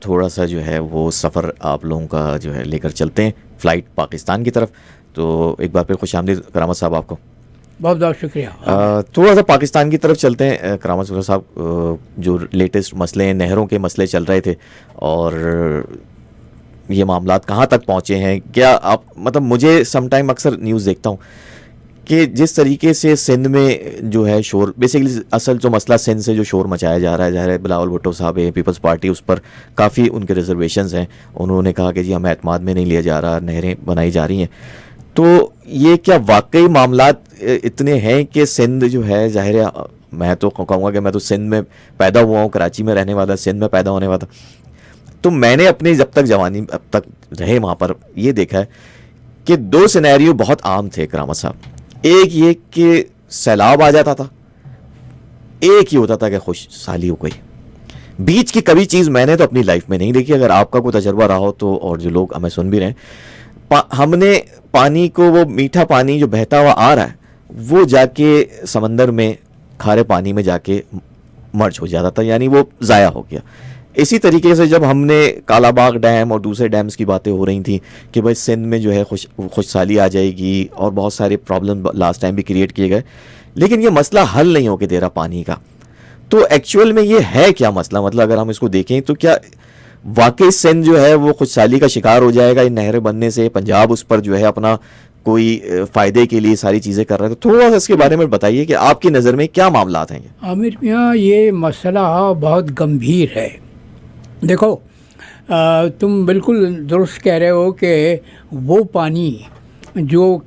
تھوڑا سا جو ہے وہ سفر آپ لوگوں کا جو ہے لے کر چلتے ہیں فلائٹ پاکستان کی طرف. تو ایک بار پھر خوش آمدید کرامت صاحب آپ کو. بہت بہت شکریہ. تھوڑا سا پاکستان کی طرف چلتے ہیں کرامت صاحب. جو لیٹسٹ مسئلے ہیں, نہروں کے مسئلے چل رہے تھے, اور یہ معاملات کہاں تک پہنچے ہیں؟ کیا آپ مطلب مجھے سم ٹائم اکثر نیوز دیکھتا ہوں کہ جس طریقے سے سندھ میں جو ہے شور, بیسیکلی اصل جو مسئلہ سندھ سے جو شور مچایا جا رہا ہے, ظاہر ہے بلاول بھٹو صاحب ہیں پیپلز پارٹی, اس پر کافی ان کے ریزرویشنز ہیں. انہوں نے کہا کہ جی ہمیں اعتماد میں نہیں لیا جا رہا, نہریں بنائی جا رہی ہیں. تو یہ کیا واقعی معاملات اتنے ہیں کہ سندھ جو ہے, ظاہر ہے میں تو کہوں گا کہ میں تو سندھ میں پیدا ہوا ہوں, کراچی میں رہنے والا, سندھ میں پیدا ہونے والا, تو میں نے اپنی جب تک جوانی اب تک رہے وہاں پر یہ دیکھا ہے کہ دو سینیریو بہت عام تھے کرامت صاحب. ایک یہ کہ سیلاب آ جاتا تھا, ایک یہ ہوتا تھا کہ خوش سالی ہو گئی. بیچ کی کبھی چیز میں نے تو اپنی لائف میں نہیں دیکھی. اگر آپ کا کوئی تجربہ رہا ہو تو, اور جو لوگ ہمیں سن بھی رہے ہیں, ہم نے پانی کو, وہ میٹھا پانی جو بہتا ہوا آ رہا ہے وہ جا کے سمندر میں کھارے پانی میں جا کے مرج ہو جاتا تھا, یعنی وہ ضائع ہو گیا. اسی طریقے سے جب ہم نے کالا باغ ڈیم اور دوسرے ڈیمز کی باتیں ہو رہی تھیں کہ بھائی سندھ میں جو ہے خوش سالی آ جائے گی, اور بہت سارے پرابلم لاسٹ ٹائم بھی کریٹ کیے گئے, لیکن یہ مسئلہ حل نہیں ہو کے دے رہا پانی کا. تو ایکچوئل میں یہ ہے کیا مسئلہ؟ مطلب اگر ہم اس کو دیکھیں تو کیا واقعی سندھ جو ہے وہ خوش سالی کا شکار ہو جائے گا ان نہریں بننے سے؟ پنجاب اس پر جو ہے اپنا کوئی فائدے کے لیے ساری چیزیں کر رہا ہے, تو تھوڑا سا اس کے بارے میں بتائیے کہ آپ کی نظر میں کیا معاملات ہیں. عامر میاں, یہ مسئلہ بہت گمبھیر ہے. دیکھو, تم بالکل درست کہہ رہے ہو کہ وہ پانی جو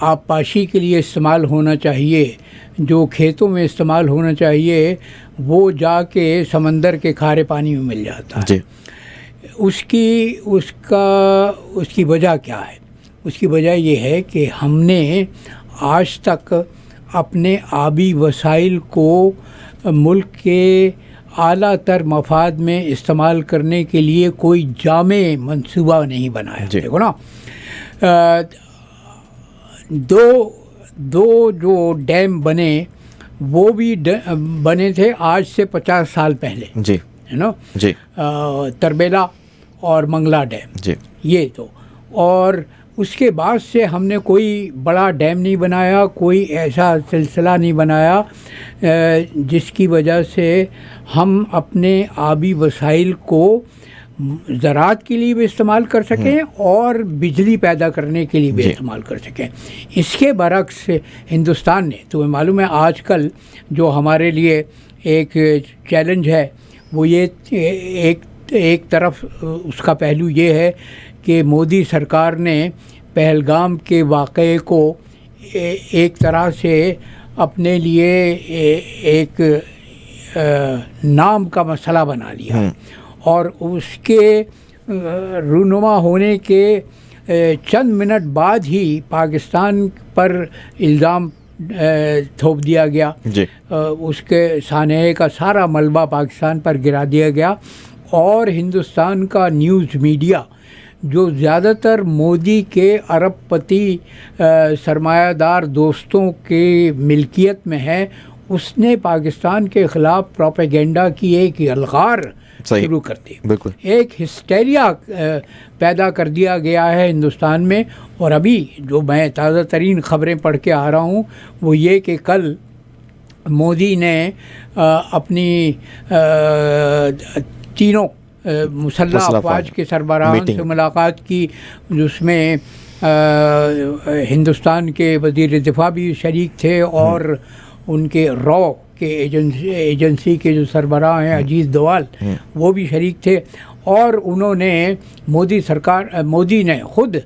آبپاشی کے لیے استعمال ہونا چاہیے, جو کھیتوں میں استعمال ہونا چاہیے, وہ جا کے سمندر کے کھارے پانی میں مل جاتا ہے. جی. اس کی وجہ کیا ہے؟ اس کی وجہ یہ ہے کہ ہم نے آج تک اپنے آبی وسائل کو ملک کے اعلیٰ تر مفاد میں استعمال کرنے کے لیے کوئی جامع منصوبہ نہیں بنایا. دیکھو نا, دو جو ڈیم بنے وہ بھی بنے تھے آج سے 50 سال پہلے. جی. ہے نا. جی. تربیلا اور منگلا ڈیم. جی. یہ تو, اور اس کے بعد سے ہم نے کوئی بڑا ڈیم نہیں بنایا, کوئی ایسا سلسلہ نہیں بنایا جس کی وجہ سے ہم اپنے آبی وسائل کو زراعت کے لیے بھی استعمال کر سکیں اور بجلی پیدا کرنے کے لیے بھی استعمال کر سکیں. اس کے برعکس ہندوستان نے, تمہیں معلوم ہے آج کل جو ہمارے لیے ایک چیلنج ہے وہ یہ ایک طرف اس کا پہلو یہ ہے کہ مودی سرکار نے پہلگام کے واقعے کو ایک طرح سے اپنے لیے ایک نام کا مسئلہ بنا لیا, اور اس کے رونما ہونے کے چند منٹ بعد ہی پاکستان پر الزام تھوپ دیا گیا. جی. اس کے سانحے کا سارا ملبہ پاکستان پر گرا دیا گیا, اور ہندوستان کا نیوز میڈیا جو زیادہ تر مودی کے ارب پتی سرمایہ دار دوستوں کے ملکیت میں ہے, اس نے پاکستان کے خلاف پروپیگنڈا کی ایک الغار شروع کر دی. بالکل. ایک ہسٹیریا پیدا کر دیا گیا ہے ہندوستان میں. اور ابھی جو میں تازہ ترین خبریں پڑھ کے آ رہا ہوں وہ یہ کہ کل مودی نے اپنی تینوں مسلح افواج کے سربراہان سے ملاقات کی, جس میں ہندوستان کے وزیر دفاع بھی شریک تھے, اور ان کے رو کے ایجنسی کے جو سربراہ ہیں اجیت دوال وہ بھی شریک تھے. اور انہوں نے مودی نے خود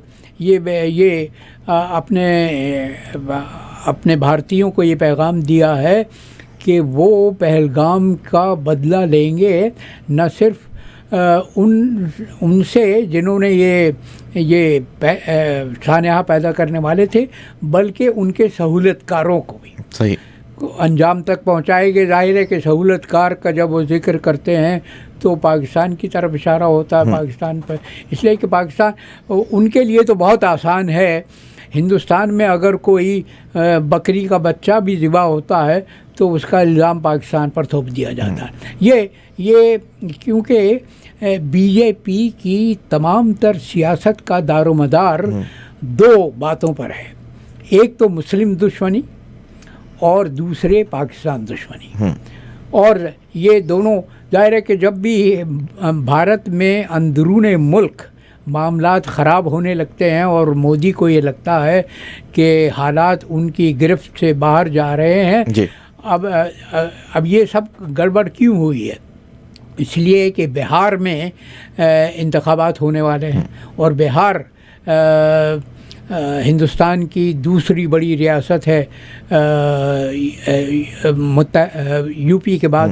یہ اپنے بھارتیوں کو یہ پیغام دیا ہے کہ وہ پہلگام کا بدلہ لیں گے, نہ صرف ان سے جنہوں نے یہ سانحہ پیدا کرنے والے تھے, بلکہ ان کے سہولت کاروں کو بھی صحیح انجام تک پہنچائے گے. ظاہر ہے کہ سہولت کار کا جب وہ ذکر کرتے ہیں تو پاکستان کی طرف اشارہ ہوتا ہے, پاکستان پر, اس لیے کہ پاکستان ان کے لیے تو بہت آسان ہے. ہندوستان میں اگر کوئی بکری کا بچہ بھی ذبح ہوتا ہے تو اس کا الزام پاکستان پر تھوپ دیا جاتا ہے. یہ کیونکہ بی جے پی کی تمام تر سیاست کا دار و مدار دو باتوں پر ہے، ایک تو مسلم دشمنی اور دوسرے پاکستان دشمنی. اور یہ دونوں ظاہر ہے کہ جب بھی بھارت میں اندرون ملک معاملات خراب ہونے لگتے ہیں اور مودی کو یہ لگتا ہے کہ حالات ان کی گرفت سے باہر جا رہے ہیں، اب یہ سب گڑبڑ کیوں ہوئی ہے؟ اس لیے کہ بہار میں انتخابات ہونے والے ہیں، اور بہار ہندوستان کی دوسری بڑی ریاست ہے یو پی کے بعد،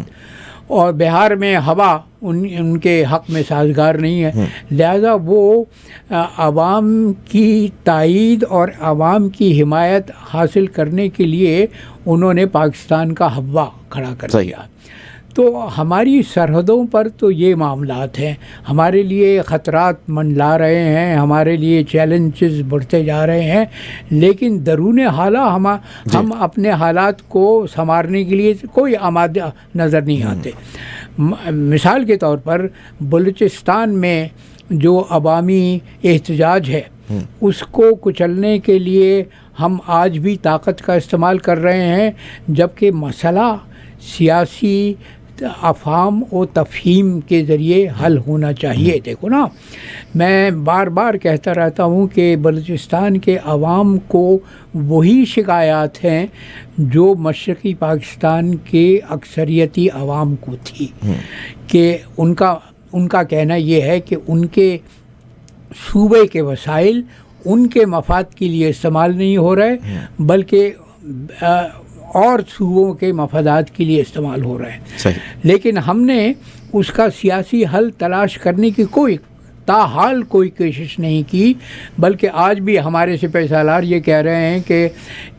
اور بہار میں ہوا ان کے حق میں سازگار نہیں ہے، لہذا وہ عوام کی تائید اور عوام کی حمایت حاصل کرنے کے لیے انہوں نے پاکستان کا ہوا کھڑا کر دیا. تو ہماری سرحدوں پر تو یہ معاملات ہیں، ہمارے لیے خطرات منڈلا رہے ہیں، ہمارے لیے چیلنجز بڑھتے جا رہے ہیں، لیکن درون حالہ ہم اپنے حالات کو سنوارنے کے لیے کوئی آمادہ نظر نہیں آتے. مثال کے طور پر بلوچستان میں جو عوامی احتجاج ہے اس کو کچلنے کے لیے ہم آج بھی طاقت کا استعمال کر رہے ہیں، جبکہ مسئلہ سیاسی افہام و تفہیم کے ذریعے حل ہونا چاہیے. دیکھو نا، میں بار بار کہتا رہتا ہوں کہ بلوچستان کے عوام کو وہی شکایات ہیں جو مشرقی پاکستان کے اکثریتی عوام کو تھی، کہ ان کا کہنا یہ ہے کہ ان کے صوبے کے وسائل ان کے مفاد کے لیے استعمال نہیں ہو رہے، بلکہ اور صوبوں کے مفادات کے لیے استعمال ہو رہے ہیں. لیکن ہم نے اس کا سیاسی حل تلاش کرنے کی تاحال کوئی کوشش نہیں کی، بلکہ آج بھی ہمارے سپہ سالار یہ کہہ رہے ہیں کہ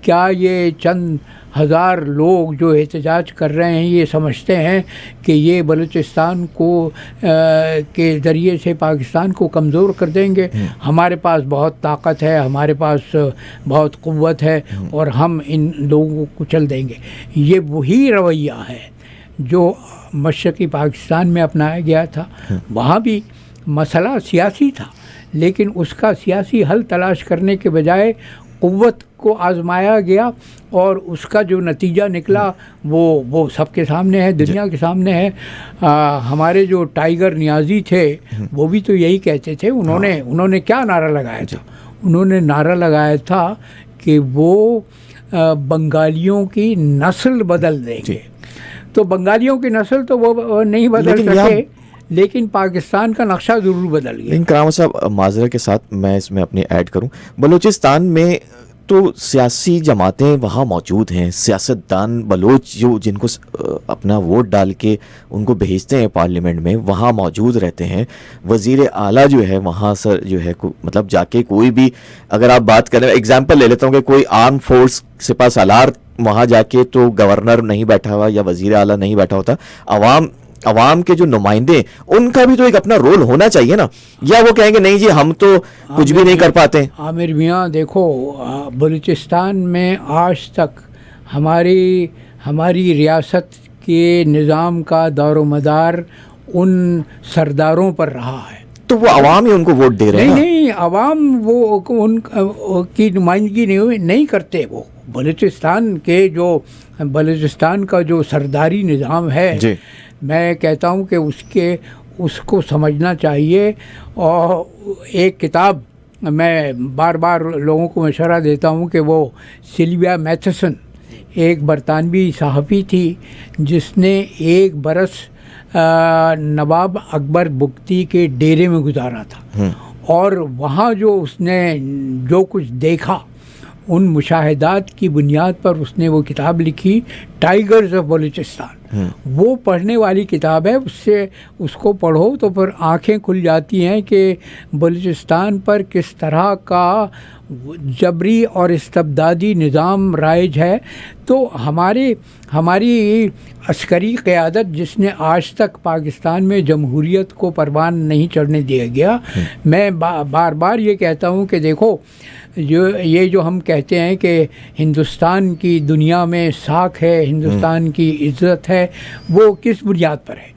کیا یہ چند ہزار لوگ جو احتجاج کر رہے ہیں یہ سمجھتے ہیں کہ یہ بلوچستان کو کے ذریعے سے پاکستان کو کمزور کر دیں گے؟ ہمارے پاس بہت طاقت ہے، ہمارے پاس بہت قوت ہے، اور ہم ان لوگوں کو کچل دیں گے. یہ وہی رویہ ہے جو مشرقی پاکستان میں اپنایا گیا تھا. وہاں بھی مسئلہ سیاسی تھا، لیکن اس کا سیاسی حل تلاش کرنے کے بجائے قوت کو آزمایا گیا، اور اس کا جو نتیجہ نکلا وہ سب کے سامنے ہے، دنیا کے سامنے ہے. ہمارے جو ٹائیگر نیازی تھے وہ بھی تو یہی کہتے تھے. انہوں نے کیا نعرہ لگایا تھا؟ انہوں نے نعرہ لگایا تھا کہ وہ بنگالیوں کی نسل بدل دیں گے. تو بنگالیوں کی نسل تو وہ نہیں بدل سکے، لیکن پاکستان کا نقشہ ضرور بدل گیا. لیکن کرامت صاحب، معذرت کے ساتھ میں اس میں اپنی ایڈ کروں، بلوچستان میں تو سیاسی جماعتیں وہاں موجود ہیں، سیاستدان بلوچ جن کو اپنا ووٹ ڈال کے ان کو بھیجتے ہیں پارلیمنٹ میں، وہاں موجود رہتے ہیں. وزیر اعلیٰ جو ہے وہاں سر جو ہے مطلب جا کے کوئی بھی، اگر آپ بات کریں، ایگزامپل لے لیتا ہوں کہ کوئی آرم فورس سپہ سالار وہاں جا کے تو گورنر نہیں بیٹھا ہوا یا وزیر اعلیٰ نہیں بیٹھا ہوتا، عوام کے جو نمائندے ان کا بھی تو ایک اپنا رول ہونا چاہیے نا. یا وہ کہیں گے نہیں جی ہم تو کچھ بھی نہیں کر پاتے. عامر میاں دیکھو، بلوچستان میں آج تک ہماری ریاست کے نظام کا دار و مدار ان سرداروں پر رہا ہے. تو وہ عوام ہی ان کو ووٹ دے رہے ہیں. نہیں، عوام وہ ان کی نمائندگی نہیں کرتے. وہ بلوچستان کا جو سرداری نظام ہے، میں کہتا ہوں کہ اس کو سمجھنا چاہیے. اور ایک کتاب میں بار بار لوگوں کو مشورہ دیتا ہوں کہ وہ سلویا میتھسن ایک برطانوی صحافی تھی جس نے 1 برس نواب اکبر بگٹی کے ڈیرے میں گزارا تھا، اور وہاں جو اس نے جو کچھ دیکھا ان مشاہدات کی بنیاد پر اس نے وہ کتاب لکھی، ٹائیگرز آف بلوچستان. وہ پڑھنے والی کتاب ہے. اس کو پڑھو تو پھر آنکھیں کھل جاتی ہیں کہ بلوچستان پر کس طرح کا جبری اور استبدادی نظام رائج ہے. تو ہماری عسکری قیادت جس نے آج تک پاکستان میں جمہوریت کو پروان نہیں چڑھنے دیا گیا. میں بار بار یہ کہتا ہوں کہ دیکھو، یہ جو ہم کہتے ہیں کہ ہندوستان کی دنیا میں ساکھ ہے، ہندوستان کی عزت ہے، وہ کس بنیاد پر ہے؟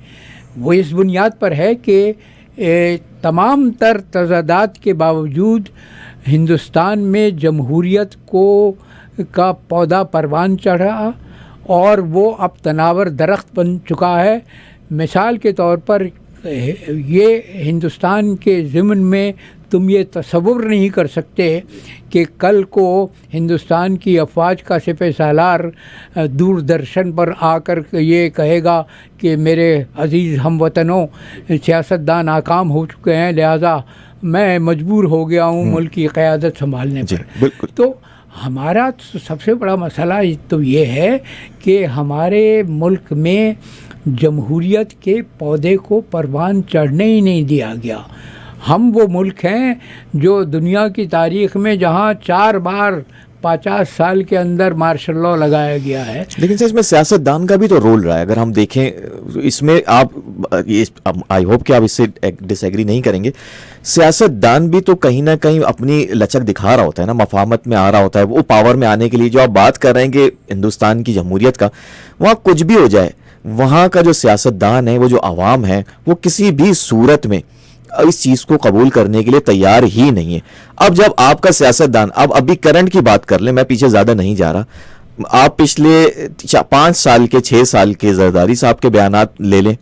وہ اس بنیاد پر ہے کہ تمام تر تضادات کے باوجود ہندوستان میں جمہوریت کا پودا پروان چڑھا اور وہ اب تناور درخت بن چکا ہے. مثال کے طور پر یہ ہندوستان کے ضمن میں تم یہ تصور نہیں کر سکتے کہ کل کو ہندوستان کی افواج کا سپہ سالار دوردرشن پر آ کر یہ کہے گا کہ میرے عزیز ہم وطنوں سیاستدان ناکام ہو چکے ہیں لہذا میں مجبور ہو گیا ہوں ملک کی قیادت سنبھالنے پر. بالکل. تو ہمارا سب سے بڑا مسئلہ تو یہ ہے کہ ہمارے ملک میں جمہوریت کے پودے کو پروان چڑھنے ہی نہیں دیا گیا. ہم وہ ملک ہیں جو دنیا کی تاریخ میں جہاں 4 بار 50 سال کے اندر مارشل لاء لگایا گیا ہے. لیکن سر اس میں سیاست دان کا بھی تو رول رہا ہے. اگر ہم دیکھیں اس میں آپ آئی ہوپ کہ آپ اس سے ڈس ایگری نہیں کریں گے, سیاست دان بھی تو کہیں نہ کہیں اپنی لچک دکھا رہا ہوتا ہے نا, مفاہمت میں آ رہا ہوتا ہے. وہ پاور میں آنے کے لیے جو آپ بات کر رہے ہیں کہ ہندوستان کی جمہوریت کا, وہاں کچھ بھی ہو جائے وہاں کا جو سیاست دان ہے, وہ جو عوام ہے, وہ کسی بھی صورت میں اس چیز کو قبول کرنے کے لیے تیار ہی نہیں ہے. اب جب آپ کا سیاست دان, ابھی کرنٹ کی بات کر لیں, میں پیچھے زیادہ نہیں جا رہا, آپ پچھلے 5 سال کے 6 سال کے زرداری صاحب کے بیانات لے لیں,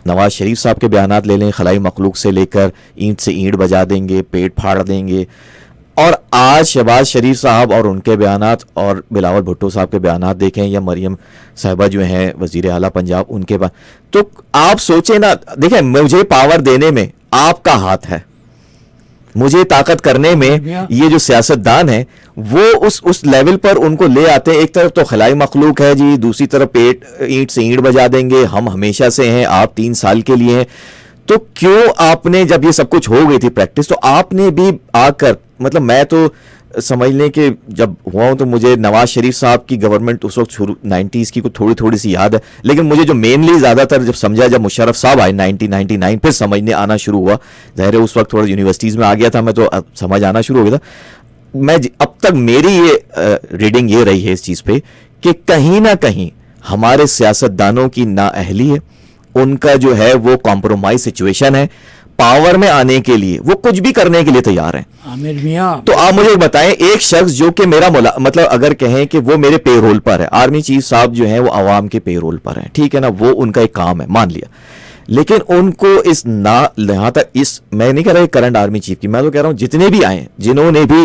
نواز شریف صاحب کے بیانات لے لیں, خلائی مخلوق سے لے کر اینٹ سے اینٹ بجا دیں گے, پیٹ پھاڑ دیں گے, اور آج شہباز شریف صاحب اور ان کے بیانات اور بلاول بھٹو صاحب کے بیانات دیکھیں, یا مریم صاحبہ جو ہیں وزیر اعلیٰ پنجاب, ان کے تو آپ سوچیں نا, دیکھیں مجھے پاور دینے میں آپ کا ہاتھ ہے, مجھے طاقت کرنے میں یہ جو سیاست دان ہیں وہ اس لیول پر ان کو لے آتے ہیں. ایک طرف تو خلائی مخلوق ہے جی, دوسری طرف پیٹ اینٹ سے اینٹ بجا دیں گے, ہم ہمیشہ سے ہیں, آپ 3 سال کے لیے ہیں. تو کیوں آپ نے, جب یہ سب کچھ ہو گئی تھی پریکٹس, تو آپ نے بھی آ کر, مطلب میں تو سمجھ لیں کہ جب ہوا ہوں تو مجھے نواز شریف صاحب کی گورنمنٹ اس وقت 90s کی تھوڑی سی یاد ہے, لیکن مجھے جو مینلی زیادہ تر جب سمجھا جب مشرف صاحب آئے 1999 پھر سمجھنے آنا شروع ہوا. ظاہر ہے اس وقت تھوڑا یونیورسٹیز میں آ گیا تھا میں, تو سمجھ آنا شروع ہو گیا تھا. میں اب تک میری یہ ریڈنگ یہ رہی ہے اس چیز پہ کہ کہیں نہ کہیں ہمارے سیاست دانوں کی نااہلی ہے, ان کا جو ہے وہ کمپرومائز سچویشن ہے. پاور میں آنے کے لیے وہ کچھ بھی کرنے کے لیے تیار ہیں. عامر میاں, تو آپ مجھے بتائیں, ایک شخص جو کہ میرا مطلب اگر کہیں کہ وہ میرے پے رول پر ہے, آرمی چیف صاحب جو ہیں وہ عوام کے پے رول پر ہیں, ٹھیک ہے نا, وہ ان کا ایک کام ہے, مان لیا, لیکن ان کو یہاں تک میں نہیں کہہ رہا کرنٹ آرمی چیف کی, میں تو کہہ رہا ہوں جتنے بھی آئے, جنہوں نے بھی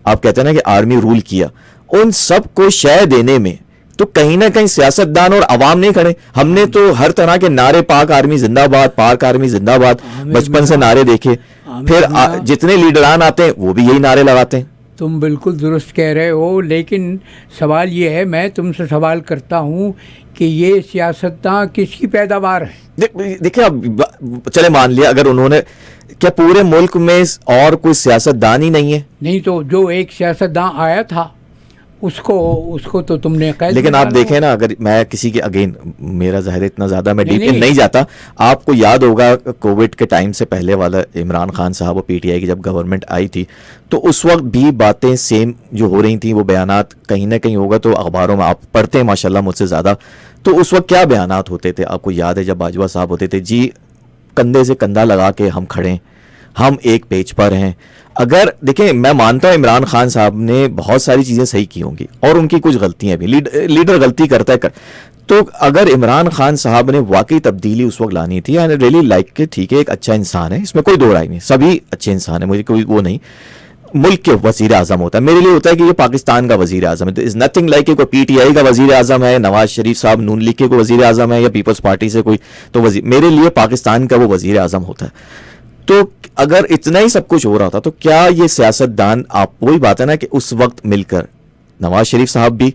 آپ کہتے ہیں نا کہ آرمی رول کیا, ان سب کو شے دینے میں تو کہیں نہ کہیں سیاست دان اور عوام نہیں کھڑے. ہم نے تو ہر طرح کے نعرے, پاک آرمی زندہ باد, پاک آرمی زندہ باد, بچپن سے نعرے دیکھے, پھر جتنے لیڈران آتے ہیں وہ بھی یہی نعرے لگاتے ہیں. تم بالکل درست کہہ رہے ہو, لیکن سوال یہ ہے, میں تم سے سوال کرتا ہوں کہ یہ سیاستداں کس کی پیداوار ہے؟ دیکھیں اب چلے مان لیا اگر انہوں نے, کیا پورے ملک میں اور کوئی سیاست دان ہی نہیں ہے؟ نہیں, تو جو ایک سیاستداں آیا تھا اس کو تو تم نے قید. لیکن آپ دیکھیں نا, اگر میں کسی کے اگین, میرا ظاہر اتنا زیادہ میں ڈیپ نہیں جاتا, آپ کو یاد ہوگا کووڈ کے ٹائم سے پہلے والا عمران خان صاحب اور پی ٹی آئی کی جب گورنمنٹ آئی تھی, تو اس وقت بھی باتیں سیم جو ہو رہی تھیں, وہ بیانات کہیں نہ کہیں ہوگا تو اخباروں میں آپ پڑھتے ہیں ماشاء اللہ مجھ سے زیادہ, تو اس وقت کیا بیانات ہوتے تھے آپ کو یاد ہے؟ جب باجوہ صاحب ہوتے تھے, جی کندھے سے کندھا لگا کے ہم کھڑے ہیں, ہم ایک پیج پر ہیں. اگر دیکھیں, میں مانتا ہوں عمران خان صاحب نے بہت ساری چیزیں صحیح کی ہوں گی اور ان کی کچھ غلطیاں بھی, لیڈر غلطی کرتا ہے, تو اگر عمران خان صاحب نے واقعی تبدیلی اس وقت لانی تھی, آئی ریئلی لائک کہ ٹھیک ہے ایک اچھا انسان ہے, اس میں کوئی دو رائے نہیں, سبھی اچھے انسان ہیں, مجھے کوئی وہ نہیں, ملک کے وزیر اعظم ہوتا ہے, میرے لیے ہوتا ہے کہ یہ پاکستان کا وزیر اعظم ہے. از نتھنگ لائک کہ کوئی پی ٹی آئی کا وزیر اعظم ہے, نواز شریف صاحب نون لیگ کے کوئی وزیر اعظم ہے, یا پیپلز پارٹی سے کوئی تو وزیر, میرے لیے پاکستان کا وہ وزیر اعظم ہوتا ہے. تو اگر اتنا ہی سب کچھ ہو رہا تھا تو کیا یہ سیاست دان, آپ وہی بات ہے نا کہ اس وقت مل کر نواز شریف صاحب بھی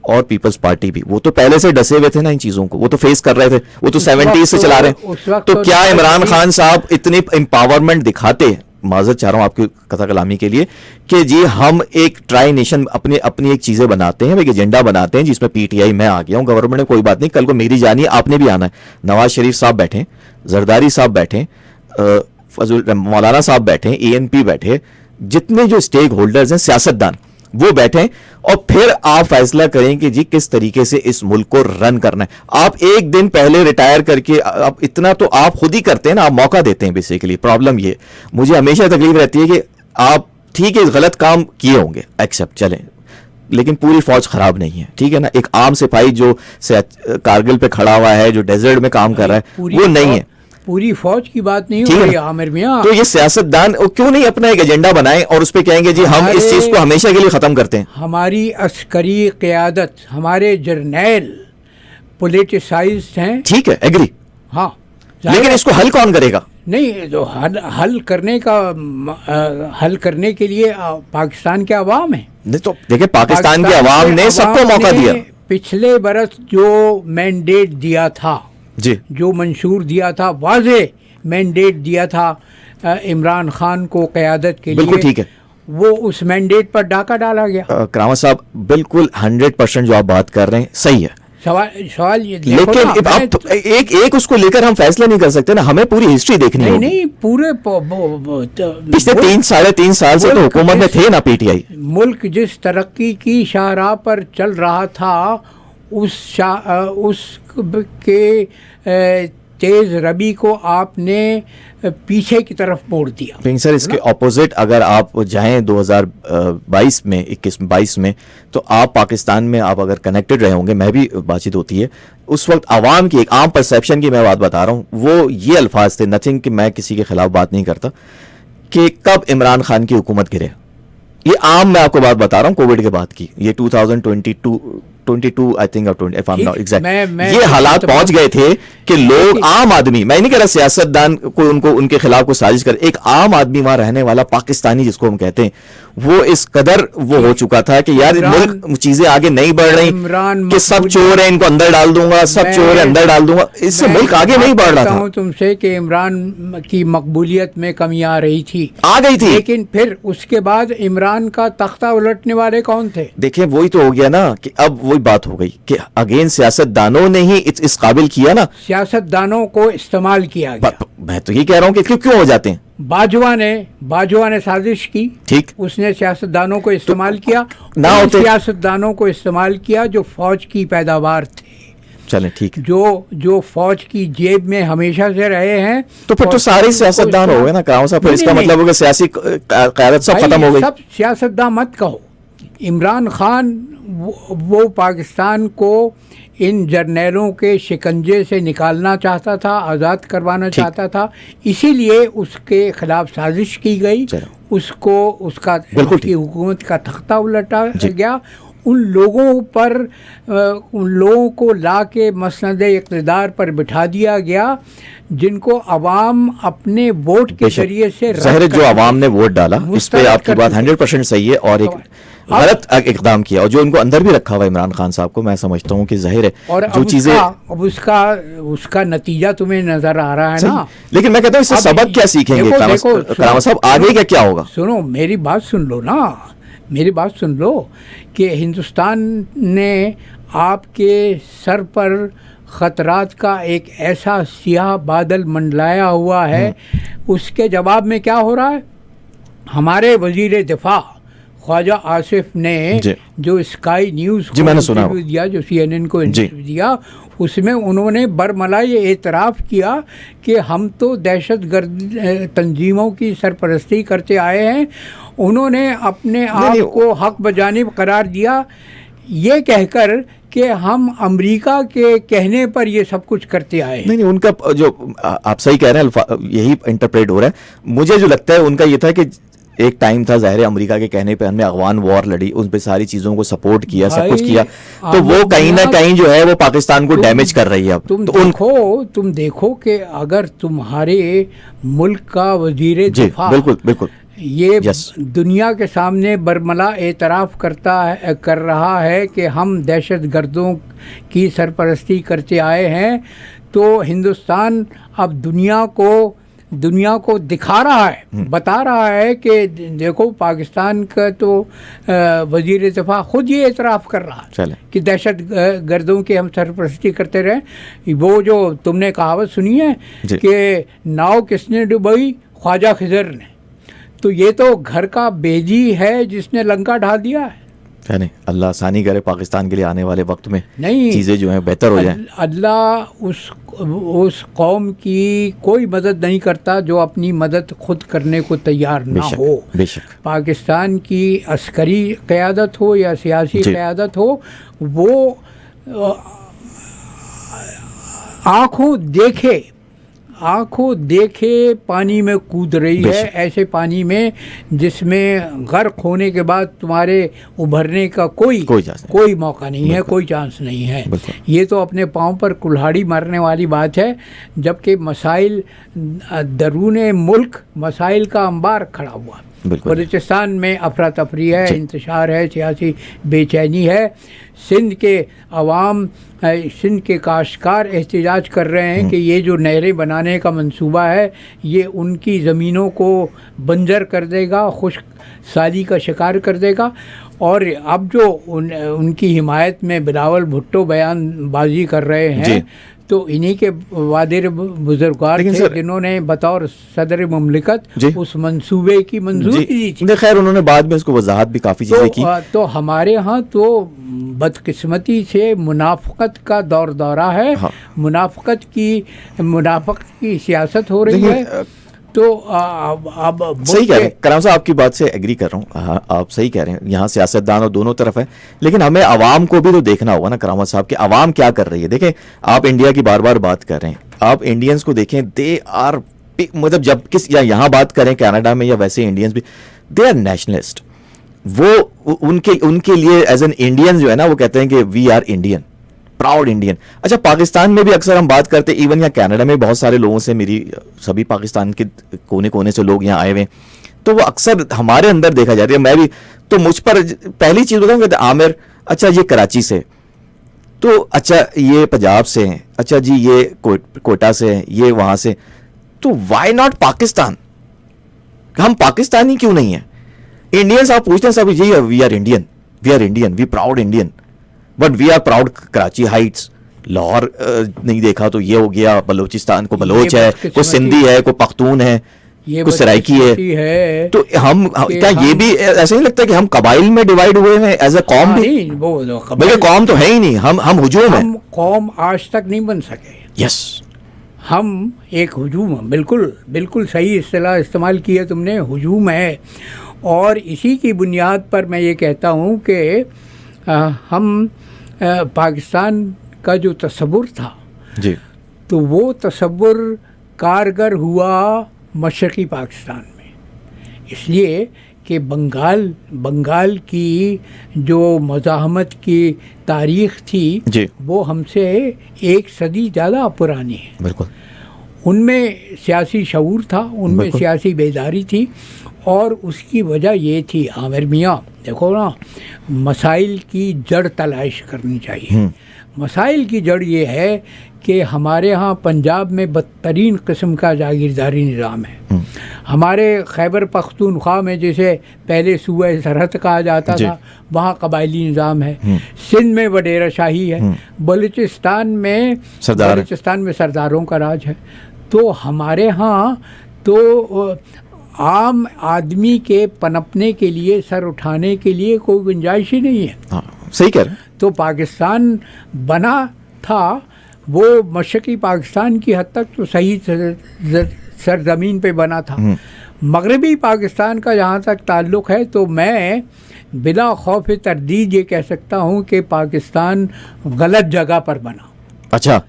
اور پیپلز پارٹی بھی, وہ تو پہلے سے ڈسے ہوئے تھے نا ان چیزوں کو, وہ تو فیس کر رہے تھے, وہ تو 70s سے چلا رہے ہیں, تو کیا عمران خان صاحب اتنی امپاورمنٹ دکھاتے ہیں, معذرت چاہ رہا ہوں آپ کی قطع کلامی کے لیے, کہ جی ہم ایک ٹرائی نیشن اپنی ایک چیزیں بناتے ہیں, ایک ایجنڈا بناتے ہیں جس میں پی ٹی آئی, میں آ گیا ہوں گورنمنٹ میں, کوئی بات نہیں, کل کو میری جانی آپ نے بھی آنا ہے, نواز شریف صاحب بیٹھیں, زرداری صاحب بیٹھیں, مولانا صاحب بیٹھے, اے این پی بیٹھے, جتنے جو اسٹیک ہولڈرز ہیں سیاست دان, وہ بیٹھیں اور پھر آپ فیصلہ کریں کہ جی کس طریقے سے اس ملک کو رن کرنا ہے. آپ ایک دن پہلے ریٹائر کر کے اب اتنا تو آپ خود ہی کرتے ہیں نا, آپ موقع دیتے ہیں بیسیکلی. پرابلم یہ مجھے ہمیشہ تکلیف رہتی ہے کہ آپ ٹھیک ہے غلط کام کیے ہوں گے, ایکسیپٹ چلیں, لیکن پوری فوج خراب نہیں ہے, ٹھیک ہے نا. ایک عام سپاہی جو کارگل پہ کھڑا ہوا ہے, جو ڈیزرٹ میں کام کر رہا ہے, وہ نہیں ہے. پوری فوج کی بات نہیں ہو رہی عامر میاں. تو یہ سیاستدان کیوں نہیں اپنا ایک ایجنڈا بنائیں اور اس پہ کہیں گے جی ہم اس چیز کو ہمیشہ کے لیے ختم کرتے ہیں. ہماری عسکری قیادت, ہمارے جرنیل پولیٹیسائزڈ ہیں, ٹھیک ہے, ایگری, ہاں, لیکن اس کو حل کون کرے گا؟ نہیں, جو حل کرنے کے لیے پاکستان کے عوام ہیں. نہیں تو دیکھیں پاکستان کے عوام نے سب کو موقع دیا. پچھلے برس جو مینڈیٹ دیا تھا, جی, جو منشور دیا تھا, واضح مینڈیٹ دیا تھا عمران خان کو قیادت کے لیے, بالکل ٹھیک ہے, وہ اس مینڈیٹ پر ڈاکہ ڈالا گیا. کراما صاحب بالکل 100% جو آپ بات کر رہے ہیں صحیح ہے, سوال یہ لیکن اب ایک اس کو لے کر ہم فیصلہ نہیں کر سکتے نا, ہمیں پوری ہسٹری دیکھنی ہوگی. نہیں, پورے پچھلے 3-3.5 سال سے تو حکومت میں تھے نا پی ٹی آئی. ملک جس ترقی کی شاہراہ پر چل رہا تھا, اس کے تیز ربی کو آپ نے پیچھے کی طرف موڑ دیا. سر اس کے اپوزٹ اگر آپ جائیں 2022 میں 21-22 میں, تو آپ پاکستان میں آپ اگر کنیکٹڈ رہے ہوں گے, میں بھی بات چیت ہوتی ہے, اس وقت عوام کی ایک عام پرسیپشن کی میں بات بتا رہا ہوں, وہ یہ الفاظ تھے, نتھنگ کہ میں کسی کے خلاف بات نہیں کرتا, کہ کب عمران خان کی حکومت گرے. یہ عام میں آپ کو بات بتا رہا ہوں کووڈ کے بعد کی, یہ 2022 آئی تھنک, یہ حالات پہنچ گئے تھے کہ لوگ, عام آدمی, میں نہیں کہہ رہا سیاستدان کو ان کے خلاف کو سازش کر, ایک عام آدمی وہاں رہنے والا پاکستانی جس کو ہم کہتے ہیں, وہ اس قدر وہ ہو چکا تھا کہ یار ملک چیزیں آگے نہیں بڑھ رہی, کہ سب چور ہیں ان کو اندر ڈال دوں گا, سب چور ہیں اندر ڈال دوں گا, اس سے ملک آگے نہیں بڑھ رہا تھا. تم سے کہ عمران کی مقبولیت میں کمی آ رہی تھی, آ گئی تھی, لیکن پھر اس کے بعد عمران کا تختہ الٹنے والے کون تھے؟ دیکھیں وہی تو ہو گیا نا, کہ اب وہی بات ہو گئی کہ اگین سیاستدانوں نے ہی اس قابل کیا نا, سیاستدانوں کو استعمال کیا گیا. میں تو یہ کہہ رہا ہوں کہ کیوں ہو جاتے ہیں. باجوہ نے سازش کی, ٹھیک, اس نے سیاستدانوں کو استعمال کیا, نہ ہوتے سیاستدانوں کو استعمال کیا جو فوج کی پیداوار تھے. چلیں ٹھیک ہے, جو فوج کی جیب میں ہمیشہ سے رہے ہیں, تو پھر تو سارے سیاستدان ہو گئے نا کراؤ صاحب. اس کا مطلب ہوگا سیاسی قیادت سب ختم ہو گئی. سب سیاستدان مت کہو. عمران خان وہ پاکستان کو ان جرنیلوں کے شکنجے سے نکالنا چاہتا تھا, آزاد کروانا چاہتا تھا, اسی لیے اس کے خلاف سازش کی گئی, اس کی حکومت کا تختہ الٹا گیا. ان لوگوں کو لا کے مسند اقتدار پر بٹھا دیا گیا جن کو عوام اپنے ووٹ کے ذریعے سے, ظاہر جو عوام نے ووٹ ڈالا, اس پہ آپ کی بات 100% صحیح ہے, اور ایک غلط اقدام کیا, اور جو ان کو اندر بھی رکھا ہوا عمران خان صاحب کو, میں سمجھتا ہوں کہ ظاہر ہے اور جو چیزیں, اب اس کا نتیجہ تمہیں نظر آ رہا ہے نا. لیکن میں کہتا ہوں اس سے سبق کیا سیکھیں گے کراما صاحب, آگے کیا ہوگا؟ سنو میری بات سن لو نا, میری بات سن لو کہ ہندوستان نے آپ کے سر پر خطرات کا ایک ایسا سیاہ بادل منڈلایا ہوا ہے, اس کے جواب میں کیا ہو رہا ہے؟ ہمارے وزیر دفاع خواجہ آصف نے جو اسکائی نیوز کو انٹرویو دیا, جو CNN کو انٹرویو دیا, اس میں انہوں نے برملا یہ اعتراف کیا کہ ہم تو دہشت گرد تنظیموں کی سرپرستی کرتے آئے ہیں. انہوں نے اپنے آپ کو حق بجانب قرار دیا یہ کہہ کر کہ ہم امریکہ کے کہنے پر یہ سب کچھ کرتے آئے ہیں. نہیں, ان کا جو آپ صحیح کہہ رہے ہیں, یہی انٹرپریٹ ہو رہا ہے. مجھے جو لگتا ہے ان کا یہ تھا کہ ایک ٹائم تھا ظاہر امریکہ کے کہنے پہ ہم نے افغان وار لڑی, ان پہ ساری چیزوں کو سپورٹ کیا, سب کچھ کیا, تو وہ کہیں نہ کہیں جو ہے وہ پاکستان کو ڈیمیج کر رہی ہے. اب تم دیکھو کہ اگر تمہارے ملک کا وزیر دفاع بالکل یہ دنیا کے سامنے برملا اعتراف کر رہا ہے کہ ہم دہشت گردوں کی سرپرستی کرتے آئے ہیں, تو ہندوستان اب دنیا کو دکھا رہا ہے, بتا رہا ہے کہ دیکھو پاکستان کا تو وزیر دفاع خود یہ اعتراف کر رہا ہے کہ دہشت گردوں کی ہم سرپرستی کرتے رہے. وہ جو تم نے کہاوت سنی ہے کہ ناؤ کس نے ڈبوئی؟ خواجہ خضر نے. تو یہ تو گھر کا بیجی ہے جس نے لنکا ڈھا دیا ہے. نہیں اللہ آسانی کرے پاکستان کے لیے آنے والے وقت میں نہیں چیزیں جو ہیں بہتر ہو جائیں. اللہ اس قوم کی کوئی مدد نہیں کرتا جو اپنی مدد خود کرنے کو تیار نہ ہو. بے شک پاکستان کی عسکری قیادت ہو یا سیاسی قیادت ہو، وہ آنکھوں دیکھے پانی میں کود رہی ہے، ایسے پانی میں جس میں غرق ہونے کے بعد تمہارے ابھرنے کا کوئی موقع نہیں ہے، کوئی چانس نہیں ہے. یہ تو اپنے پاؤں پر کلہاڑی مارنے والی بات ہے. جبکہ مسائل درون ملک، مسائل کا انبار کھڑا ہوا. بلوچستان میں افراتفری ہے، انتشار ہے، سیاسی بے چینی ہے. سندھ کے عوام، سندھ کے کاشتکار احتجاج کر رہے ہیں کہ یہ جو نہریں بنانے کا منصوبہ ہے یہ ان کی زمینوں کو بنجر کر دے گا، خشک سالی کا شکار کر دے گا. اور اب جو ان کی حمایت میں بلاول بھٹو بیان بازی کر رہے ہیں تو انہی کے وادر بزرگوار تھے جنہوں نے بطور صدر مملکت اس منصوبے کی منظوری دی تھی. خیر انہوں نے بعد میں اس کو وضاحت بھی کافی چیزیں کی. تو ہمارے ہاں تو بدقسمتی سے منافقت کا دورہ ہے. منافقت کی سیاست ہو رہی ہے. تو اب صحیح کہہ رہے ہیں کرام صاحب، آپ کی بات سے ایگری کر رہا ہوں. آپ صحیح کہہ رہے ہیں، یہاں سیاستدان اور دونوں طرف ہے، لیکن ہمیں عوام کو بھی تو دیکھنا ہوگا نا کرام صاحب کہ عوام کیا کر رہی ہے. دیکھیں آپ انڈیا کی بار بار بات کر رہے ہیں، آپ انڈینز کو دیکھیں، دے آر مطلب جب یا یہاں بات کریں کینیڈا میں یا ویسے انڈینز بھی، دے آر نیشنلسٹ. وہ ان کے لیے ایز این انڈین جو ہے نا وہ کہتے ہیں کہ we are Indian, proud Indian. اچھا پاکستان میں بھی اکثر ہم بات کرتے، ایون یا کینیڈا میں بہت سارے لوگوں سے، میری سبھی پاکستان کے کونے کونے سے لوگ یہاں آئے ہوئے ہیں، تو وہ اکثر ہمارے اندر دیکھا جاتا ہے. میں بھی تو مجھ پر پہلی چیز بتاؤں کہ عامر اچھا یہ کراچی سے، تو اچھا یہ پنجاب سے ہیں، اچھا جی یہ کوئٹہ سے ہیں، یہ وہاں سے، تو وائی ناٹ پاکستان؟ ہم پاکستانی کیوں نہیں ہیں؟ انڈینس آپ پوچھتے ہیں سب جی we are Indian, we proud Indian, but we are proud Karachi heights. Lahore نہیں دیکھا تو یہ ہو گیا، بلوچستان کو بلوچ ہے، کوئی سندھی ہے، کوئی پختون ہے، کوئی سرائکی ہے. تو ہم کیا یہ بھی ایسا نہیں لگتا کہ ہم قبائل میں ڈیوائیڈ ہوئے ہیں ایز اے قوم بھی؟ بلکہ قوم تو ہے ہی نہیں، ہم ہجوم ہیں. قوم آج تک نہیں بن سکے. یس ہم ایک ہجوم ہیں. بالکل صحیح اصطلاح استعمال کی ہے تم نے، ہجوم ہے. اور اسی کی بنیاد پر میں یہ کہتا ہوں کہ ہم پاکستان کا جو تصور تھا جی، تو وہ تصور کارگر ہوا مشرقی پاکستان میں، اس لیے کہ بنگال کی جو مزاحمت کی تاریخ تھی جی، وہ ہم سے 1 صدی زیادہ پرانی ہے. بالکل. ان میں سیاسی شعور تھا، ان میں سیاسی بیداری تھی، اور اس کی وجہ یہ تھی عامر میاں دیکھو نا، مسائل کی جڑ تلاش کرنی چاہیے. مسائل کی جڑ یہ ہے کہ ہمارے ہاں پنجاب میں بدترین قسم کا جاگیرداری نظام ہے. ہمارے خیبر پختونخوا میں جسے پہلے صوبہ سرحد کہا جاتا تھا وہاں قبائلی نظام ہے. سندھ میں وڈیرہ شاہی ہے. بلوچستان میں سرداروں کا راج ہے. تو ہمارے ہاں تو عام آدمی کے پنپنے کے لیے، سر اٹھانے کے لیے کوئی گنجائش ہی نہیں ہے. صحیح کہہ رہے ہیں. تو پاکستان بنا تھا وہ مشرقی پاکستان کی حد تک تو صحیح سرزمین پہ بنا تھا. مغربی پاکستان کا جہاں تک تعلق ہے تو میں بلا خوف تردید یہ کہہ سکتا ہوں کہ پاکستان غلط جگہ پر بنا. اچھا،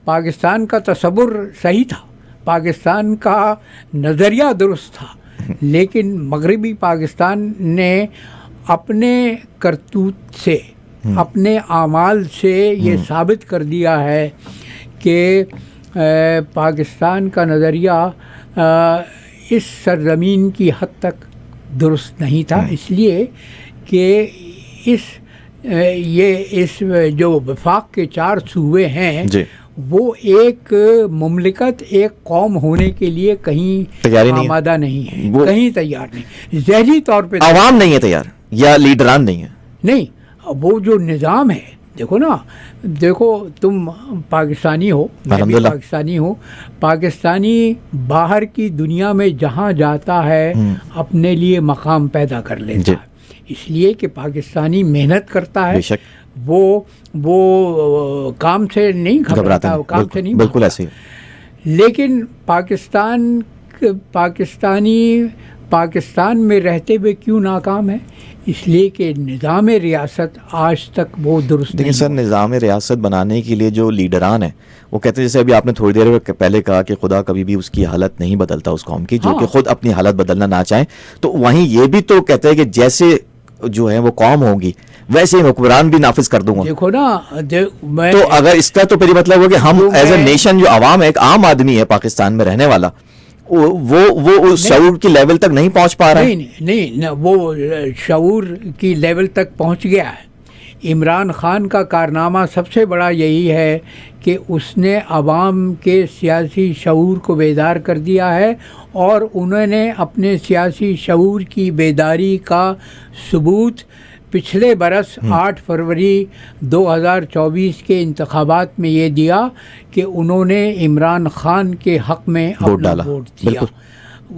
پاکستان کا تصور صحیح تھا، پاکستان کا نظریہ درست تھا، لیکن مغربی پاکستان نے اپنے کرتوت سے، اپنے اعمال سے یہ ثابت کر دیا ہے کہ پاکستان کا نظریہ اس سرزمین کی حد تک درست نہیں تھا. اس لیے کہ اس جو وفاق کے 4 صوبے ہیں وہ ایک مملکت، ایک قوم ہونے کے لیے کہیں آمادہ نہیں ہے، کہیں تیار نہیں. ذہنی طور پہ عوام نہیں ہے تیار، یا لیڈران نہیں ہے. نہیں، وہ جو نظام ہے دیکھو نا، دیکھو تم پاکستانی ہو، میں بھی الحمدللہ۔ پاکستانی ہوں، پاکستانی باہر کی دنیا میں جہاں جاتا ہے اپنے لیے مقام پیدا کر لیتا جی۔ ہے، اس لیے کہ پاکستانی محنت کرتا ہے، بے شک وہ کام سے نہیں گھبراتا، وہ کام سے نہیں بالکل بھاگتا۔ ایسے ہی۔ لیکن پاکستان میں رہتے ہوئے کیوں ناکام ہے؟ اس لیے کہ نظام ریاست آج تک وہ درست لیکن نہیں سر نظام ریاست بنانے کے لیے جو لیڈران ہیں وہ کہتے ہیں، جیسے ابھی آپ نے تھوڑی دیر پہلے کہا کہ خدا کبھی بھی اس کی حالت نہیں بدلتا اس قوم کی، جو کہ خود اپنی حالت بدلنا نہ چاہیں، تو وہیں یہ بھی تو کہتے ہیں کہ جیسے جو ہے وہ قوم ہوگی ویسے ہی حکمران بھی نافذ کر دوں گا۔ دیکھو نا، میں تو اگر اس کا تو پھر مطلب ہو کہ ہم ایز اے نیشن، جو عوام ہے، ایک عام آدمی ہے پاکستان میں رہنے والا، وہ اس شعور کی لیول تک نہیں پہنچ پا رہا ہے۔ نہیں، وہ شعور کی لیول تک پہنچ گیا ہے۔ عمران خان کا کارنامہ سب سے بڑا یہی ہے کہ اس نے عوام کے سیاسی شعور کو بیدار کر دیا ہے، اور انہوں نے اپنے سیاسی شعور کی بیداری کا ثبوت پچھلے برس 8 فروری 2024 کے انتخابات میں یہ دیا کہ انہوں نے عمران خان کے حق میں اپنا ووٹ دیا۔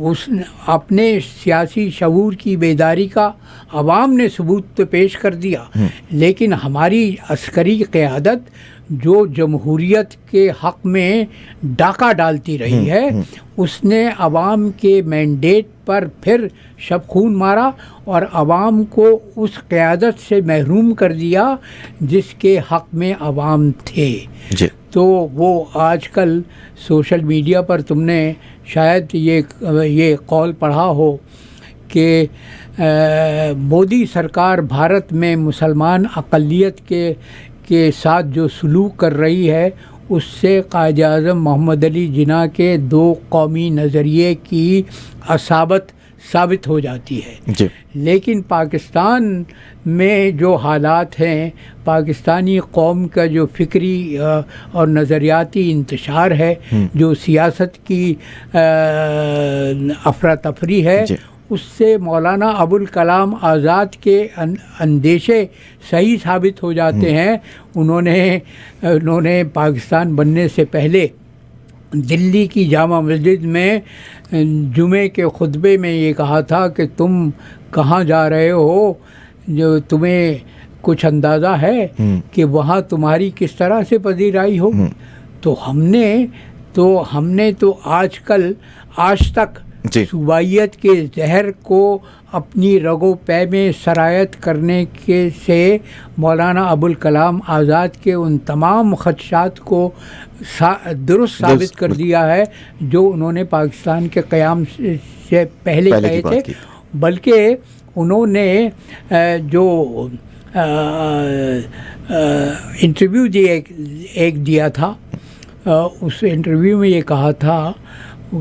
اس نے اپنے سیاسی شعور کی بیداری کا عوام نے ثبوت تو پیش کر دیا، لیکن ہماری عسکری قیادت جو جمہوریت کے حق میں ڈاکہ ڈالتی رہی ہے، اس نے عوام کے مینڈیٹ پر پھر شب خون مارا اور عوام کو اس قیادت سے محروم کر دیا جس کے حق میں عوام تھے۔ جی۔ تو وہ آج کل سوشل میڈیا پر تم نے شاید یہ قول پڑھا ہو کہ مودی سرکار بھارت میں مسلمان اقلیت کے ساتھ جو سلوک کر رہی ہے، اس سے قائد اعظم محمد علی جناح کے 2 قومی نظریے کی اصابت ثابت ہو جاتی ہے۔ جی۔ لیکن پاکستان میں جو حالات ہیں، پاکستانی قوم کا جو فکری اور نظریاتی انتشار ہے، جو سیاست کی افراتفری ہے، اس سے مولانا ابوالکلام آزاد کے اندیشے صحیح ثابت ہو جاتے ہیں۔ انہوں نے پاکستان بننے سے پہلے دلی کی جامع مسجد میں جمعے کے خطبے میں یہ کہا تھا کہ تم کہاں جا رہے ہو، جو تمہیں کچھ اندازہ ہے کہ وہاں تمہاری کس طرح سے پذیرائی ہو؟ تو ہم نے تو آج تک صوبائیت کے زہر کو اپنی رگو پے میں سرایت کرنے سے مولانا ابوالکلام آزاد کے ان تمام خدشات کو درست ثابت کر دیا ہے جو انہوں نے پاکستان کے قیام سے پہلے کہے تھے۔ بلکہ انہوں نے جو انٹرویو دیا تھا، اس انٹرویو میں یہ کہا تھا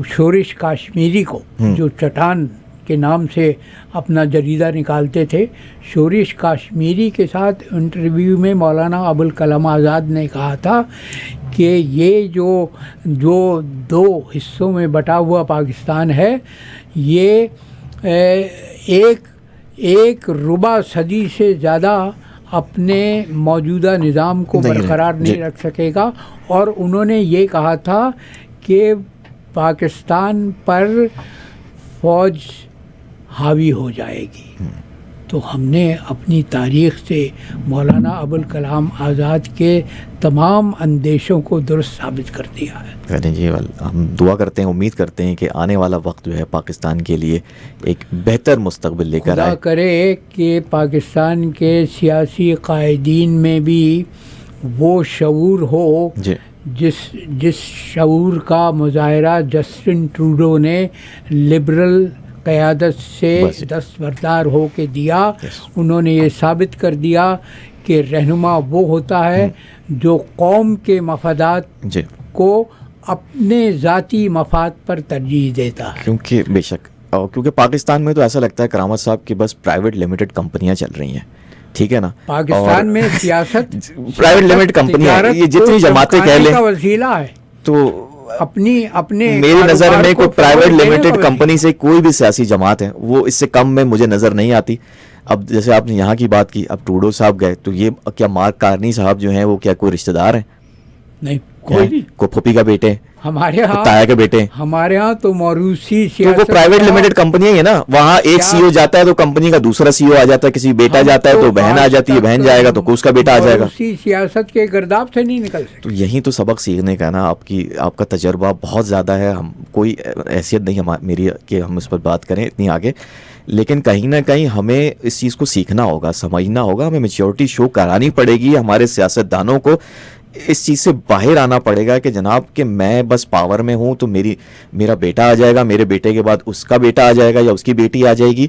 شورش کاشمیری کو، جو چٹان کے نام سے اپنا جریدہ نکالتے تھے، شورش کاشمیری کے ساتھ انٹرویو میں مولانا ابوالکلام آزاد نے کہا تھا کہ یہ جو 2 حصوں میں بٹا ہوا پاکستان ہے، یہ ایک ربع صدی سے زیادہ اپنے موجودہ نظام کو برقرار نہیں رکھ سکے گا، اور انہوں نے یہ کہا تھا کہ پاکستان پر فوج حاوی ہو جائے گی۔ تو ہم نے اپنی تاریخ سے مولانا ابوالکلام آزاد کے تمام اندیشوں کو درست ثابت کر دیا ہے۔ جی، ہم دعا کرتے ہیں، امید کرتے ہیں کہ آنے والا وقت جو ہے پاکستان کے لیے ایک بہتر مستقبل لے کر آئے۔ خدا کرے کہ پاکستان کے سیاسی قائدین میں بھی وہ شعور ہو جس شعور کا مظاہرہ جسٹن ٹروڈو نے لبرل قیادت سے دستبردار ہو کے دیا۔ انہوں نے یہ ثابت کر دیا کہ رہنما وہ ہوتا ہے جو قوم کے مفادات کو اپنے ذاتی مفاد پر ترجیح دیتا ہے۔ کیونکہ پاکستان میں تو ایسا لگتا ہے کرامت صاحب کہ بس پرائیویٹ لمیٹڈ کمپنیاں چل رہی ہیں، ٹھیک ہے نا؟ پاکستان میں سیاست پرائیویٹ لمیٹڈ کمپنیاں، یہ جتنی جماعتیں کہہ لیں، وسیلہ ہے۔ تو اپنے میری نظر میں کوئی پرائیویٹ لمیٹڈ کمپنی سے کوئی بھی سیاسی جماعت ہے وہ اس سے کم میں مجھے نظر نہیں آتی۔ اب جیسے آپ نے یہاں کی بات کی, اب ٹروڈو صاحب گئے تو یہ کیا مارک کارنی صاحب جو ہیں وہ کیا کوئی رشتہ دار ہیں؟ نہیں, کوئی نہیں. کوئی پھوپھی کا بیٹے ہیں, ہمارے ہاں تایا کے بیٹے ہیں. ہمارے ہاں تو موروثی تو وہ پرائیویٹ لمیٹڈ کمپنیاں ہیں نا, وہاں ایک سی او جاتا ہے تو کمپنی کا دوسرا سی او آ جاتا ہے, کسی بیٹا جاتا ہے تو بہن آ جاتی ہے, بہن جائے گا تو اس کا بیٹا آ جائے گا. موروثی سیاست کے گرداب سے نہیں نکل سکتے. تو یہی تو سبق سیکھنے کا نا, آپ کا تجربہ بہت زیادہ ہے. ہم کوئی حیثیت نہیں میری کہ ہم اس پر بات کریں اتنی آگے, لیکن کہیں نہ کہیں ہمیں اس چیز کو سیکھنا ہوگا, سمجھنا ہوگا, ہمیں میچورٹی شو کرانی پڑے گی. ہمارے سیاستدانوں کو اس چیز سے باہر آنا پڑے گا کہ جناب کہ میں بس پاور میں ہوں تو میرا بیٹا آ جائے گا, میرے بیٹے کے بعد اس کا بیٹا آ جائے گا یا اس کی بیٹی آ جائے گی,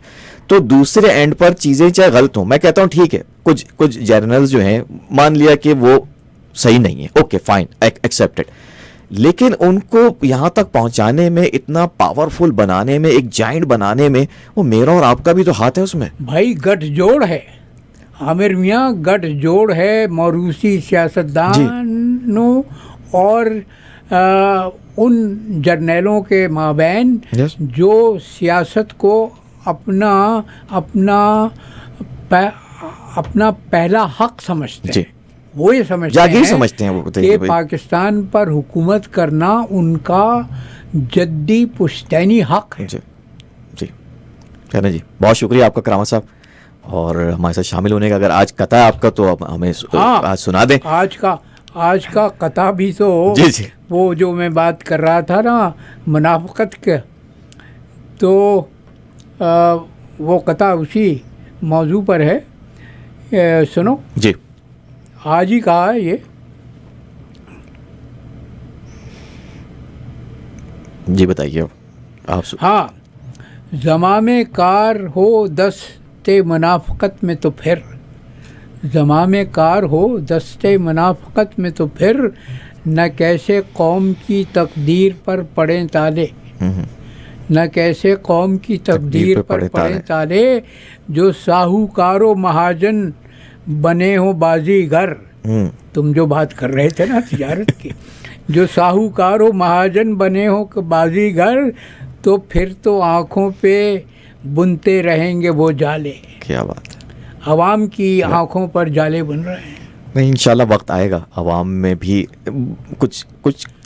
تو دوسرے اینڈ پر چیزیں چاہے غلط ہوں, میں کہتا ہوں ٹھیک ہے کچھ جرنلز جو ہیں مان لیا کہ وہ صحیح نہیں ہے, اوکے فائن ایکسیپٹڈ, لیکن ان کو یہاں تک پہنچانے میں, اتنا پاورفل بنانے میں, ایک جائنٹ بنانے میں, وہ میرا اور آپ کا بھی تو ہاتھ ہے اس میں. بھائی گٹھ جوڑ ہے عامر میاں, گٹھ جوڑ ہے موروثی سیاستدانوں اور ان جرنیلوں کے مابین جو سیاست کو اپنا پہلا حق سمجھتے ہیں. وہ یہ سمجھتے ہیں کہ پاکستان پر حکومت کرنا ان کا جدی پشتینی حق ہے. جی کہنا جی, بہت شکریہ آپ کا کرامت صاحب, اور ہمارے ساتھ شامل ہونے کا. اگر آج قطع ہے آپ کا تو ہمیں آج سنا دیں. آج کا قطع بھی تو جی وہ جو میں بات کر رہا تھا نا منافقت کے, تو وہ قطع اسی موضوع پر ہے. سنو جی, آج ہی کہا ہے یہ. جی بتائیے آپ. ہاں, زمام کار ہو دستے منافقت میں تو پھر, زمام کار ہو دستے منافقت میں تو پھر, نہ کیسے قوم کی تقدیر پر پڑیں تالے, نہ کیسے قوم کی تقدیر پر پڑیں تالے, جو ساہوکار و مہاجن بنے ہو بازی گر. تم جو بات کر رہے تھے نا تجارت کی, جو ساہوکار و مہاجن بنے ہو بازی گر, تو پھر تو آنکھوں پہ بنتے رہیں گے وہ جالے. کیا بات ہے, عوام کی آنکھوں پر جالے بن رہے ہیں. نہیں انشاءاللہ وقت آئے گا, عوام میں بھی کچھ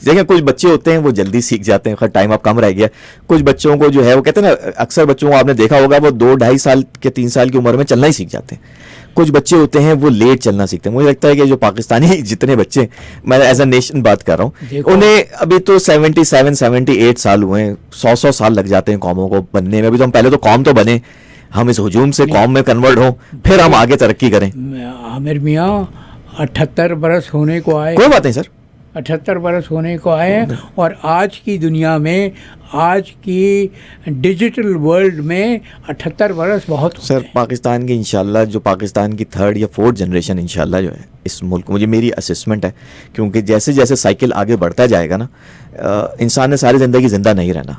دیکھیں, کچھ بچے ہوتے ہیں وہ جلدی سیکھ جاتے ہیں. خیر ٹائم اب کم رہ گیا. کچھ بچوں کو جو ہے وہ کہتے ہیں نا, اکثر بچوں کو آپ نے دیکھا ہوگا وہ 2-2.5 سال کے 3 سال کی عمر میں چلنا ہی سیکھ جاتے ہیں. کچھ بچے ہوتے ہیں وہ لیٹ چلنا سیکھتے ہیں. مجھے لگتا ہے کہ جو پاکستانی جتنے بچے, میں ایز اے نیشن بات کر رہا ہوں, انہیں ابھی تو 77-78 سال ہوئے ہیں. 100 سال لگ جاتے ہیں قوموں کو بننے میں. ابھی تو ہم پہلے تو قوم تو بنے, ہم اس ہجوم سے قوم میں کنورٹ ہوں, پھر ہم آگے ترقی کریں. عامر میاں 78 برس ہونے کو آئے. کوئی بات نہیں سر, 78 برس ہونے کو آئے ہیں, اور آج کی دنیا میں, آج کی ڈیجیٹل ورلڈ میں 78 برس بہت ہوتے ہیں. سر پاکستان کی انشاءاللہ جو پاکستان کی 3rd یا 4th جنریشن انشاءاللہ جو ہے اس ملک, مجھے میری اسسمنٹ ہے, کیونکہ جیسے جیسے سائیکل آگے بڑھتا جائے گا نا, انسان نے ساری زندگی زندہ نہیں رہنا,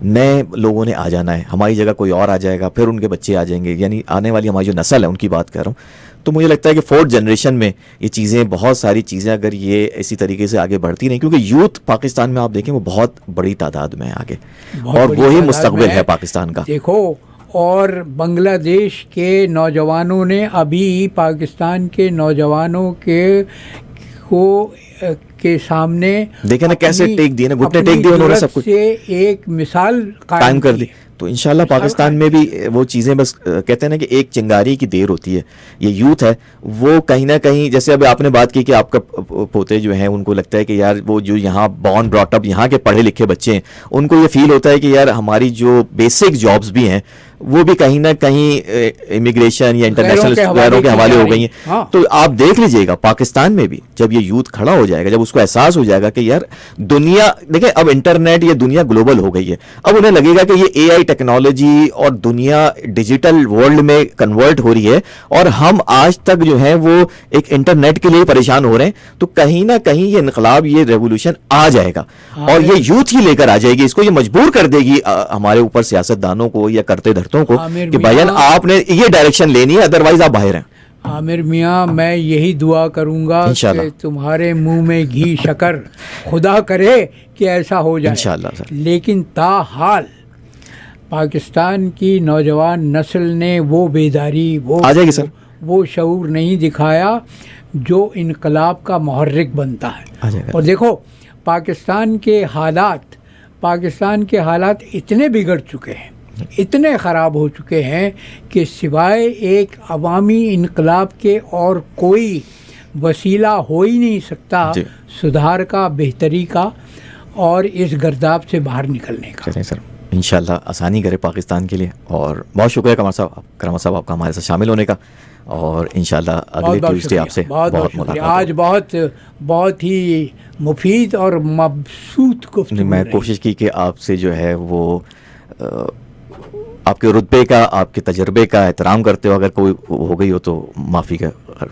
نئے لوگوں نے آ جانا ہے, ہماری جگہ کوئی اور آ جائے گا, پھر ان کے بچے آ جائیں گے, یعنی آنے والی ہماری جو نسل ہے ان کی بات کر رہا ہوں. تو مجھے لگتا ہے کہ 4th جنریشن میں یہ چیزیں, بہت ساری چیزیں اگر یہ اسی طریقے سے آگے بڑھتی نہیں, کیونکہ یوتھ پاکستان میں آپ دیکھیں وہ بہت بڑی تعداد میں ہے آگے, اور وہی مستقبل ہے پاکستان کا. دیکھو, اور بنگلہ دیش کے نوجوانوں نے ابھی پاکستان کے نوجوانوں کے سامنے دیکھیں نا کیسے ٹیک دیے نا, گھٹنے ٹیک دیے انہوں نے, سب کچھ سے ایک مثال قائم کر دی. تو انشاءاللہ پاکستان میں بھی وہ چیزیں, بس کہتے ہیں نا کہ ایک چنگاری کی دیر ہوتی ہے. یہ یوتھ ہے وہ کہیں نہ کہیں, جیسے ابھی آپ نے بات کی کہ آپ کا پوتے جو ہیں ان کو لگتا ہے کہ یار وہ جو یہاں بورن براٹ اپ یہاں کے پڑھے لکھے بچے ہیں, ان کو یہ فیل ہوتا ہے کہ یار ہماری جو بیسک جابز بھی ہیں وہ بھی کہیں نہ کہیں امیگریشن یا انٹرنیشنل غیروں کے حوالے ہو گئی ہیں. تو آپ دیکھ لیجئے گا پاکستان میں بھی جب یہ یوتھ کھڑا ہو جائے گا, جب اس کو احساس ہو جائے گا کہ یار دنیا, دیکھیں اب انٹرنیٹ, یہ دنیا گلوبل ہو گئی ہے, اب انہیں لگے گا کہ یہ اے آئی ٹیکنالوجی اور دنیا ڈیجیٹل ورلڈ میں کنورٹ ہو رہی ہے, اور ہم آج تک جو ہے وہ ایک انٹرنیٹ کے لیے پریشان ہو رہے ہیں. تو کہیں نہ کہیں یہ انقلاب, یہ ریولوشن آ جائے گا, اور یہ یوتھ ہی لے کر آ جائے گی اس کو, یہ مجبور کر دے گی ہمارے اوپر سیاستدانوں کو یا کرتے دھرتوں کو کہ بھائیان آپ نے یہ ڈائریکشن لینی ہے, ادروائز آپ باہر ہیں. عامر میاں میں یہی دعا کروں گا کہ تمہارے منہ میں گھی شکر, خدا کرے کہ ایسا ہو جائے انشاءاللہ. لیکن تاحال پاکستان کی نوجوان نسل نے وہ بیداری، آ جائے گی سر، وہ شعور نہیں دکھایا جو انقلاب کا محرک بنتا آ ہے. جائے گا. اور دیکھو پاکستان کے حالات اتنے بگڑ چکے ہیں، اتنے خراب ہو چکے ہیں کہ سوائے ایک عوامی انقلاب کے اور کوئی وسیلہ ہو ہی نہیں سکتا جی. سدھار کا، بہتری کا اور اس گرداب سے باہر نکلنے کا. چلیں سر، انشاءاللہ آسانی کرے پاکستان کے لیے. اور بہت شکریہ کرامت صاحب آپ کا ہمارے ساتھ شامل ہونے کا، اور انشاءاللہ اگلے ٹیوزڈے آپ سے بہت ملاقات. آج بہت ہی مفید اور مبسوط گفتگو میں رہی. کوشش کی کہ آپ سے جو ہے وہ آپ کے رتبے کا، آپ کے تجربے کا احترام کرتے ہو. اگر کوئی ہو گئی ہو تو معافی کا.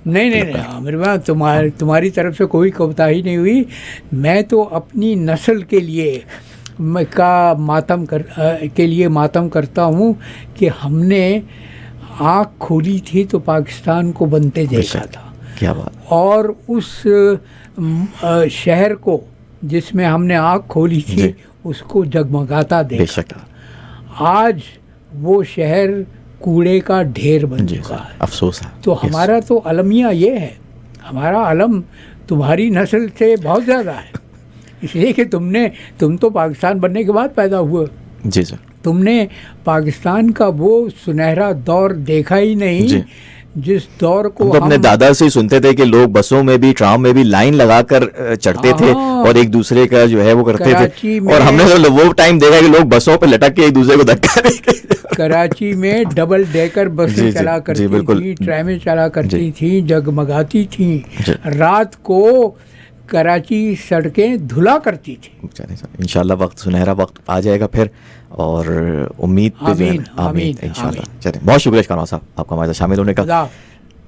نہیں عامر بھائی، تمہاری طرف سے کوئی کوتاہی نہیں ہوئی. میں تو اپنی نسل کے لیے ماتم کرتا ہوں کہ ہم نے آنکھ کھولی تھی تو پاکستان کو بنتے دیکھا تھا. کیا بات. اور اس شہر کو جس میں ہم نے آنکھ کھولی تھی جی. اس کو جگمگاتا بے دیکھا شک. تھا. آج وہ شہر کوڑے کا ڈھیر بن جی چکا ہے. افسوس ہے. تو ہمارا تو المیہ یہ ہے، ہمارا علم تمہاری نسل سے بہت زیادہ ہے، اس لیے کہ تم تو پاکستان بننے کے بعد پیدا ہوئے. جی سر. تم نے پاکستان کا وہ سنہرا دور دیکھا ہی نہیں. جی. جس دور کو ہم تو اپنے دادا سے سنتے تھے کہ لوگ بسوں میں بھی، ٹرام میں بھی لائن لگا کر چڑھتے تھے اور ایک دوسرے کا جو ہے وہ کرتے تھے. اور ہم نے وہ ٹائم دیکھا کہ لوگ بسوں پہ لٹک کے ایک دوسرے کو دھکا دے کے. کراچی میں ڈبل ڈیکر بسیں چلا کرتی تھیں، ٹرامیں چلا کرتی تھیں، جگمگاتی تھیں. رات کو کراچی سڑکیں دھلا کرتی تھیں. انشاءاللہ وقت، سنہرا وقت آ جائے گا پھر، اور امید پہ آمین. انشاءاللہ. چلیں، بہت شکریہ کرامت صاحب آپ کا ہمارے ساتھ شامل ہونے کا.